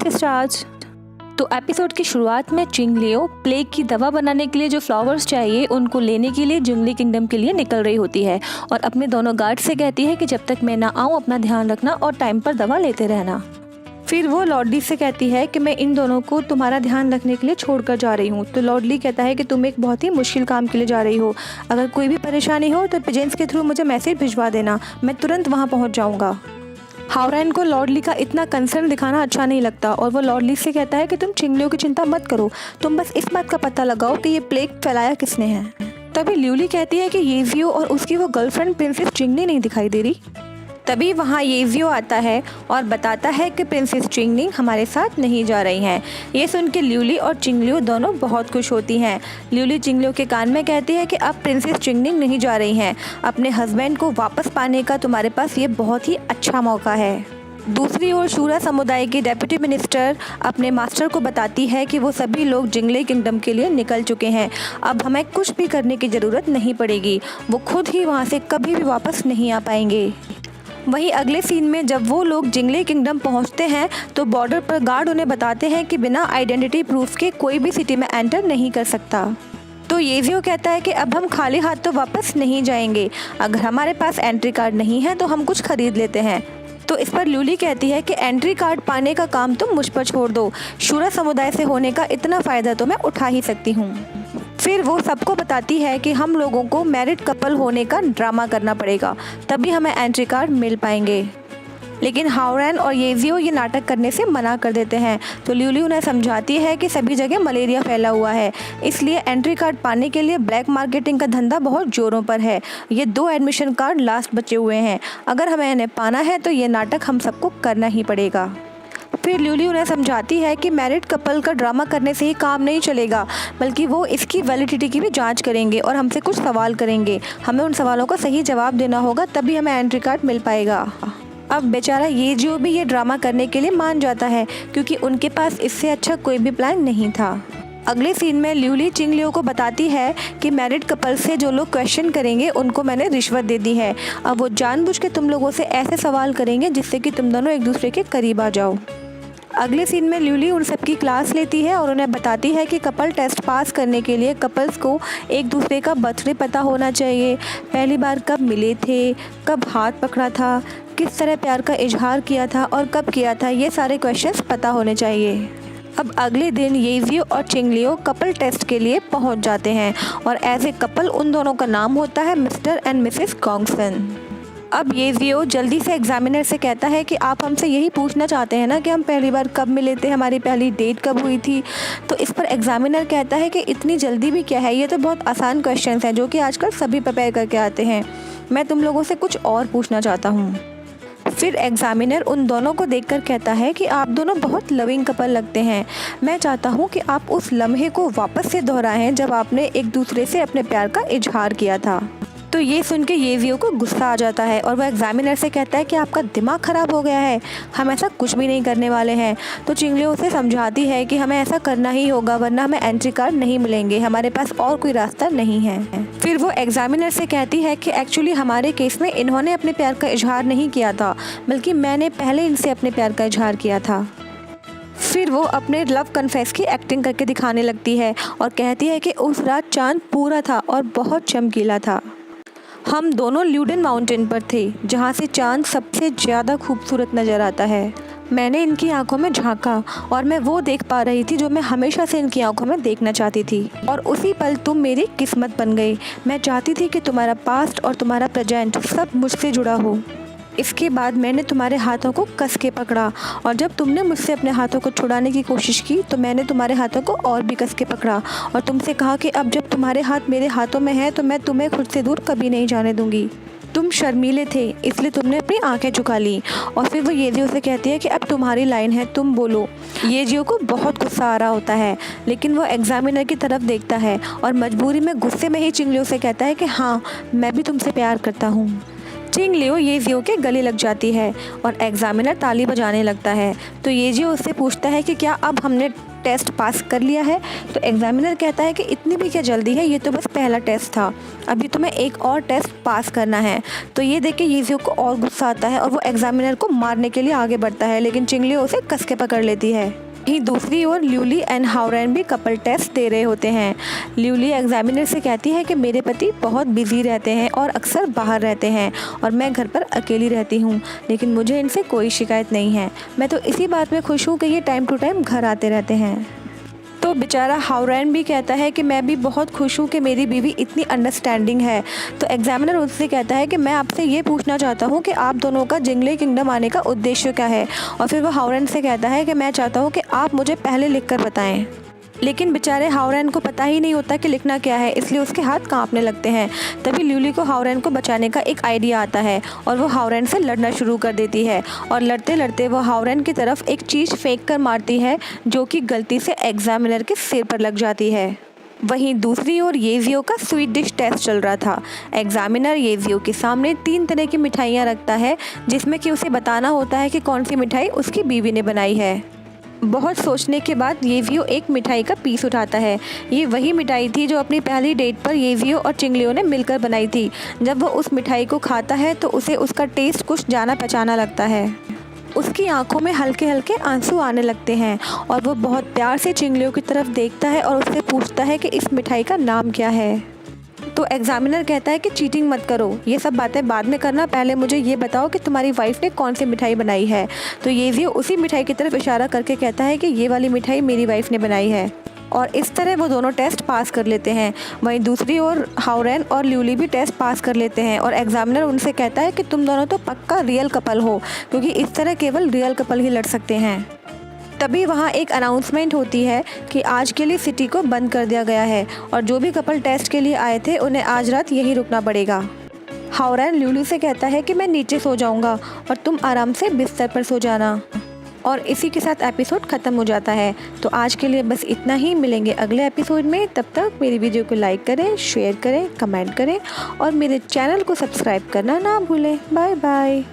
Let's start. तो episode की शुरुआत में चिंगलियो प्लेग की दवा बनाने के लिए जो फ्लावर्स चाहिए उनको लेने के लिए जंगली किंगडम के लिए निकल रही होती है और अपने दोनों गार्ड से कहती है कि जब तक मैं ना आऊँ अपना ध्यान रखना और टाइम पर दवा लेते रहना। फिर वो लॉर्डली से कहती है कि मैं इन दोनों को तुम्हारा ध्यान रखने के लिए छोड़कर जा रही हूँ। तो लॉर्डली कहता है कि तुम एक बहुत ही मुश्किल काम के लिए जा रही हो, अगर कोई भी परेशानी हो तो पिजेंस के थ्रू मुझे मैसेज भिजवा देना, मैं तुरंत वहाँ पहुँच जाऊँगा। हावरैन को लॉर्डली का इतना कंसर्न दिखाना अच्छा नहीं लगता और वो लॉर्डली से कहता है कि तुम चिंगलियों की चिंता मत करो, तुम बस इस बात का पता लगाओ कि ये प्लेग फैलाया किसने है। तभी ल्यूली कहती है कि येजियो और उसकी वो गर्लफ्रेंड प्रिंसेस चिंगनी नहीं दिखाई दे रही। तभी वहाँ येजियो आता है और बताता है कि प्रिंसेस चिंगनी हमारे साथ नहीं जा रही हैं। ये सुन के ल्यूली और चिंगलियो दोनों बहुत खुश होती हैं। ल्यूली चिंगलियो के कान में कहती है कि अब प्रिंसेस चिंगनी नहीं जा रही हैं, अपने हस्बैंड को वापस पाने का तुम्हारे पास ये बहुत ही अच्छा मौका है। दूसरी ओर शूरा समुदाय की डेप्यूटी मिनिस्टर अपने मास्टर को बताती है कि वो सभी लोग जंगली किंगडम के लिए निकल चुके हैं, अब हमें कुछ भी करने की ज़रूरत नहीं पड़ेगी, वो खुद ही वहाँ से कभी भी वापस नहीं आ पाएंगे। वहीं अगले सीन में जब वो लोग जंगली किंगडम पहुंचते हैं तो बॉर्डर पर गार्ड उन्हें बताते हैं कि बिना आइडेंटिटी प्रूफ के कोई भी सिटी में एंटर नहीं कर सकता। तो येजियो कहता है कि अब हम खाली हाथ तो वापस नहीं जाएंगे, अगर हमारे पास एंट्री कार्ड नहीं है तो हम कुछ खरीद लेते हैं। तो इस पर ल्यूली कहती है कि एंट्री कार्ड पाने का काम तुम मुझ पर छोड़ दो, शूरा समुदाय से होने का इतना फ़ायदा तो मैं उठा ही सकती हूँ। फिर वो सबको बताती है कि हम लोगों को मैरिड कपल होने का ड्रामा करना पड़ेगा, तभी हमें एंट्री कार्ड मिल पाएंगे। लेकिन हावरैन और येजियो ये नाटक करने से मना कर देते हैं। तो ल्यूली उन्हें समझाती है कि सभी जगह मलेरिया फैला हुआ है, इसलिए एंट्री कार्ड पाने के लिए ब्लैक मार्केटिंग का धंधा बहुत ज़ोरों पर है। ये 2 एडमिशन कार्ड लास्ट बचे हुए हैं, अगर हमें इन्हें पाना है तो ये नाटक हम सबको करना ही पड़ेगा। फिर ल्यूली उन्हें समझाती है कि मैरिड कपल का ड्रामा करने से ही काम नहीं चलेगा, बल्कि वो इसकी वैलिडिटी की भी जांच करेंगे और हमसे कुछ सवाल करेंगे, हमें उन सवालों का सही जवाब देना होगा, तभी हमें एंट्री कार्ड मिल पाएगा। अब बेचारा येजियो भी ये ड्रामा करने के लिए मान जाता है, क्योंकि उनके पास इससे अच्छा कोई भी प्लान नहीं था। अगले सीन में ल्यूली चिंगलियो को बताती है कि मैरिड कपल से जो लोग क्वेश्चन करेंगे उनको मैंने रिश्वत दे दी है, अब वो जानबूझ के तुम लोगों से ऐसे सवाल करेंगे जिससे कि तुम दोनों एक दूसरे के करीब आ जाओ। अगले सीन में ल्यूली उन सबकी क्लास लेती है और उन्हें बताती है कि कपल टेस्ट पास करने के लिए कपल्स को एक दूसरे का बर्थडे पता होना चाहिए, पहली बार कब मिले थे, कब हाथ पकड़ा था, किस तरह प्यार का इजहार किया था और कब किया था, ये सारे क्वेश्चंस पता होने चाहिए। अब अगले दिन येजियो और चिंगलियो कपल टेस्ट के लिए पहुंच जाते हैं और एज ए कपल उन दोनों का नाम होता है मिस्टर एंड मिसेस गॉन्गसन। अब येजियो जल्दी से एग्जामिनर से कहता है कि आप हमसे यही पूछना चाहते हैं ना कि हम पहली बार कब मिले थे, हमारी पहली डेट कब हुई थी। तो इस पर एग्जामिनर कहता है कि इतनी जल्दी भी क्या है, ये तो बहुत आसान क्वेश्चंस हैं जो कि आजकल सभी प्रिपेयर करके आते हैं, मैं तुम लोगों से कुछ और पूछना चाहता हूँ। फिर एग्जामिनर उन दोनों को देखकर कहता है कि आप दोनों बहुत लविंग कपल लगते हैं, मैं चाहता हूँ कि आप उस लम्हे को वापस से दोहराएं जब आपने एक दूसरे से अपने प्यार का इजहार किया था। तो ये सुन के येजियो को गुस्सा आ जाता है और वह एग्जामिनर से कहता है कि आपका दिमाग ख़राब हो गया है, हम ऐसा कुछ भी नहीं करने वाले हैं। तो चिंगलियो उसे समझाती है कि हमें ऐसा करना ही होगा, वरना हमें एंट्री कार्ड नहीं मिलेंगे, हमारे पास और कोई रास्ता नहीं है। फिर वो एग्जामिनर से कहती है कि एक्चुअली हमारे केस में इन्होंने अपने प्यार का इजहार नहीं किया था, बल्कि मैंने पहले इनसे अपने प्यार का इजहार किया था। फिर वो अपने लव कन्फेस की एक्टिंग करके दिखाने लगती है और कहती है कि उस रात चांद पूरा था और बहुत चमकीला था, हम दोनों ल्यूडेन माउंटेन पर थे जहाँ से चांद सबसे ज़्यादा खूबसूरत नज़र आता है। मैंने इनकी आंखों में झांका और मैं वो देख पा रही थी जो मैं हमेशा से इनकी आंखों में देखना चाहती थी, और उसी पल तुम मेरी किस्मत बन गई। मैं चाहती थी कि तुम्हारा पास्ट और तुम्हारा प्रेजेंट सब मुझसे जुड़ा हो। इसके बाद मैंने तुम्हारे हाथों को कस के पकड़ा और जब तुमने मुझसे अपने हाथों को छुड़ाने की कोशिश की तो मैंने तुम्हारे हाथों को और भी कस के पकड़ा और तुमसे कहा कि अब जब तुम्हारे हाथ मेरे हाथों में हैं तो मैं तुम्हें खुद से दूर कभी नहीं जाने दूंगी। तुम शर्मीले थे इसलिए तुमने अपनी आंखें झुका ली। और फिर वो येजियो से कहती है कि अब तुम्हारी लाइन है, तुम बोलो। येजियो को बहुत गुस्सा आ रहा होता है, लेकिन वो एग्जामिनर की तरफ देखता है और मजबूरी में गुस्से में ही चिंगलियो से कहता है कि हाँ, मैं भी तुमसे प्यार करता हूँ। चिंग लियो येजियो के गले लग जाती है और एग्जामिनर ताली बजाने लगता है। तो येजियो उससे पूछता है कि क्या अब हमने टेस्ट पास कर लिया है। तो एग्जामिनर कहता है कि इतनी भी क्या जल्दी है, ये तो बस पहला टेस्ट था, अभी तुम्हें एक और टेस्ट पास करना है। तो ये देख के येजियो को और गुस्सा आता है और वो एग्जामिनर को मारने के लिए आगे बढ़ता है, लेकिन चिंग लियो उसे कस के पकड़ लेती है। वहीं दूसरी ओर ल्यूली एंड हाओरेन भी कपल टेस्ट दे रहे होते हैं। ल्यूली एग्जामिनर से कहती है कि मेरे पति बहुत बिजी रहते हैं और अक्सर बाहर रहते हैं और मैं घर पर अकेली रहती हूँ, लेकिन मुझे इनसे कोई शिकायत नहीं है। मैं तो इसी बात में खुश हूँ कि ये टाइम टू टाइम घर आते रहते हैं। तो बेचारा हाओरेन भी कहता है कि मैं भी बहुत खुश हूँ कि मेरी बीवी इतनी अंडरस्टैंडिंग है। तो एग्जामिनर उससे कहता है कि मैं आपसे ये पूछना चाहता हूँ कि आप दोनों का जिंगली किंगडम आने का उद्देश्य क्या है। और फिर वो हाओरेन से कहता है कि मैं चाहता हूँ कि आप मुझे पहले लिख कर बताएं। लेकिन बेचारे हाओरेन को पता ही नहीं होता कि लिखना क्या है, इसलिए उसके हाथ कांपने लगते हैं। तभी ल्यूली को हाओरेन को बचाने का एक आइडिया आता है और वो हाओरेन से लड़ना शुरू कर देती है और लड़ते लड़ते वो हाओरेन की तरफ एक चीज़ फेंक कर मारती है जो कि गलती से एग्जामिनर के सिर पर लग जाती है। वहीं दूसरी ओर येजियो का स्वीट डिश टेस्ट चल रहा था। एग्जामिनर येजियो के सामने 3 तरह की मिठाइयाँ रखता है जिसमें कि उसे बताना होता है कि कौन सी मिठाई उसकी बीवी ने बनाई है। बहुत सोचने के बाद येजियो एक मिठाई का पीस उठाता है। ये वही मिठाई थी जो अपनी पहली डेट पर येजियो और चिंग लियो ने मिलकर बनाई थी। जब वो उस मिठाई को खाता है तो उसे उसका टेस्ट कुछ जाना पहचाना लगता है। उसकी आंखों में हल्के हल्के आंसू आने लगते हैं और वो बहुत प्यार से चिंग लियो की तरफ देखता है और उससे पूछता है कि इस मिठाई का नाम क्या है। तो एग्जामिनर कहता है कि चीटिंग मत करो, ये सब बातें बाद में करना, पहले मुझे ये बताओ कि तुम्हारी वाइफ ने कौन सी मिठाई बनाई है। तो येजियो उसी मिठाई की तरफ इशारा करके कहता है कि ये वाली मिठाई मेरी वाइफ ने बनाई है। और इस तरह वो दोनों टेस्ट पास कर लेते हैं। वहीं दूसरी ओर हाओरेन और ल्यूली भी टेस्ट पास कर लेते हैं और एग्जामिनर उनसे कहता है कि तुम दोनों तो पक्का रियल कपल हो, क्योंकि इस तरह केवल रियल कपल ही लड़ सकते हैं। तभी वहाँ एक अनाउंसमेंट होती है कि आज के लिए सिटी को बंद कर दिया गया है और जो भी कपल टेस्ट के लिए आए थे उन्हें आज रात यहीं रुकना पड़ेगा। हाओरेन ल्यूली से कहता है कि मैं नीचे सो जाऊँगा और तुम आराम से बिस्तर पर सो जाना। और इसी के साथ एपिसोड ख़त्म हो जाता है। तो आज के लिए बस इतना ही, मिलेंगे अगले एपिसोड में। तब तक मेरी वीडियो को लाइक करें, शेयर करें, कमेंट करें और मेरे चैनल को सब्सक्राइब करना ना भूलें। Bye bye.